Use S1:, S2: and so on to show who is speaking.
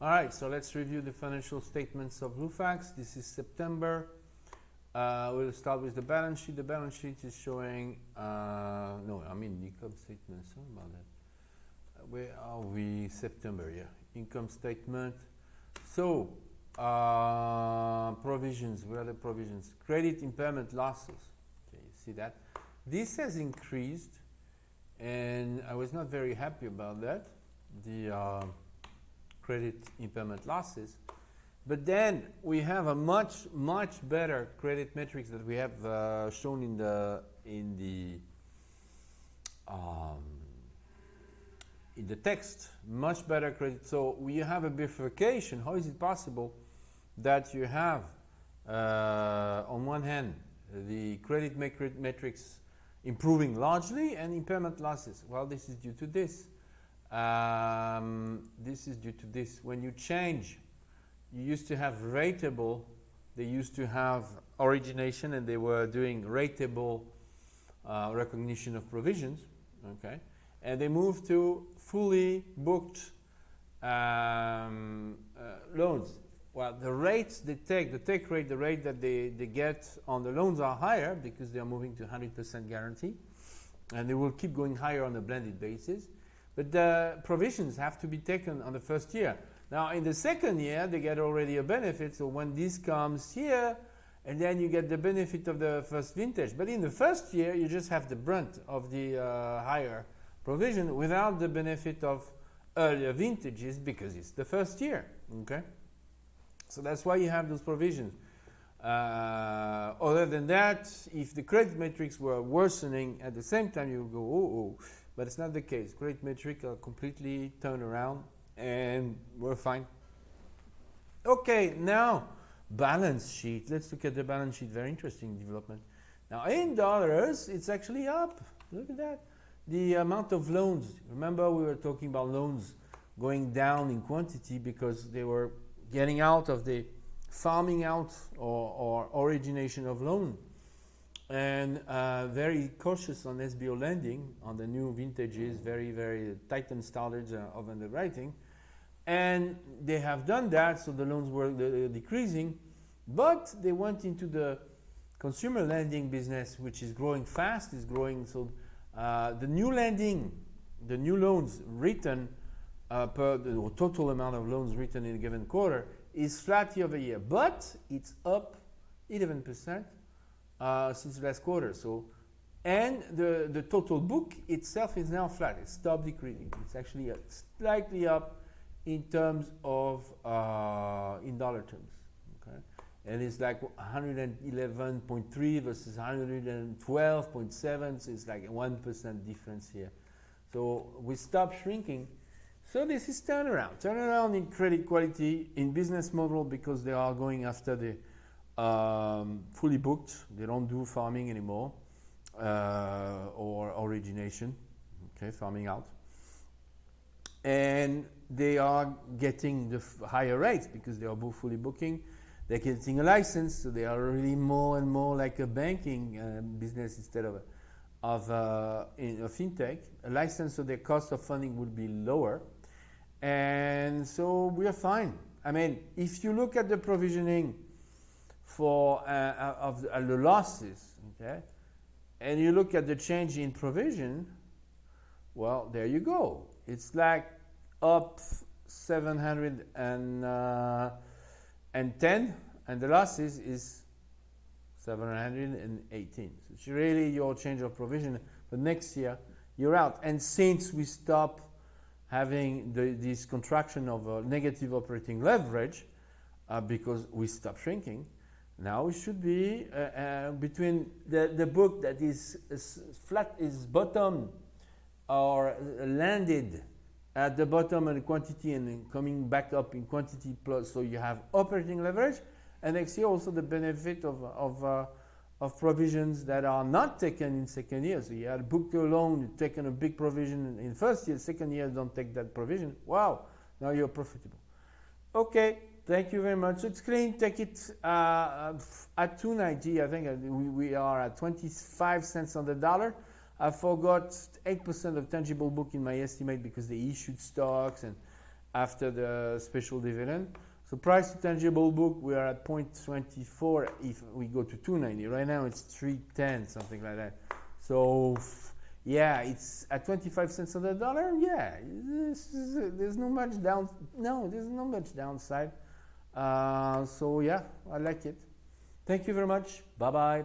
S1: All right, so let's review the financial statements of LUFAX. This is September. We'll start with the balance sheet. The balance sheet is showing, the income statement. Sorry about that. Where are we? September, yeah. Income statement. So, provisions. Where are the provisions? Credit impairment losses. Okay, you see that? This has increased, and I was not very happy about that. The credit impairment losses, but then we have a much better credit metrics that we have shown in the text. Much better credit. So we have a bifurcation. How is it possible that you have on one hand the credit metrics improving largely and impairment losses? Well, this is due to this. This is due to this. When you change, you used to have rateable, they used to have origination, and they were doing rateable recognition of provisions, okay? And they moved to fully booked loans. Well, the rates they take, the take rate, the rate that they get on the loans are higher because they are moving to 100% guarantee, and they will keep going higher on a blended basis. But the provisions have to be taken on the first year. Now, in the second year, they get already a benefit. So when this comes here, and then you get the benefit of the first vintage. But in the first year, you just have the brunt of the higher provision without the benefit of earlier vintages because it's the first year. Okay? So that's why you have those provisions. Other than that, if the credit metrics were worsening at the same time, you would go, oh. But it's not the case. Credit metrics are completely turned around and we're fine. Okay, now balance sheet. Let's look at the balance sheet. Very interesting development. Now in dollars, it's actually up. Look at that. The amount of loans. Remember we were talking about loans going down in quantity because they were getting out of the farming out or origination of loan. And very cautious on SBO lending on the new vintages, very tightened standards of underwriting. And they have done that, so the loans were decreasing, but they went into the consumer lending business, which is growing fast, is growing. So the new lending, the new loans written per the total amount of loans written in a given quarter is flat year over year, but it's up 11%. Since last quarter, and the total book itself is now flat. It stopped decreasing. It's actually slightly up in terms of in dollar terms. Okay, and it's like 111.3 versus 112.7. So it's like a 1% difference here. So we stopped shrinking. So this is turnaround in credit quality in business model because they are going after the fully booked. They don't do farming anymore or origination, okay, farming out, and they are getting the higher rates because they are both fully booking. They're getting a license, so they are really more and more like a banking business instead of a fintech. A license, so their cost of funding would be lower, and so we are fine. I mean, if you look at the provisioning for the losses, okay, and you look at the change in provision, well, there you go. It's like up 710, and the losses is 718. So it's really your change of provision. But next year, you're out. And since we stop having this contraction of negative operating leverage because we stop shrinking, now we should be between the book that is flat, is bottom or landed at the bottom in quantity and coming back up in quantity plus, so you have operating leverage, and next year also the benefit of provisions that are not taken in second year. So you had booked a loan, you've taken a big provision in first year, second year don't take that provision. Wow, now you're profitable. Okay. Thank you very much. So it's clean. Take it at 290. I think we are at 25 cents on the dollar. I forgot 8% of tangible book in my estimate because they issued stocks after the special dividend. So price to tangible book, we are at 0.24 if we go to 290. Right now it's 310, something like that. So yeah, it's at 25 cents on the dollar. Yeah, there's no much there's no much downside. So yeah, I like it. Thank you very much. Bye bye.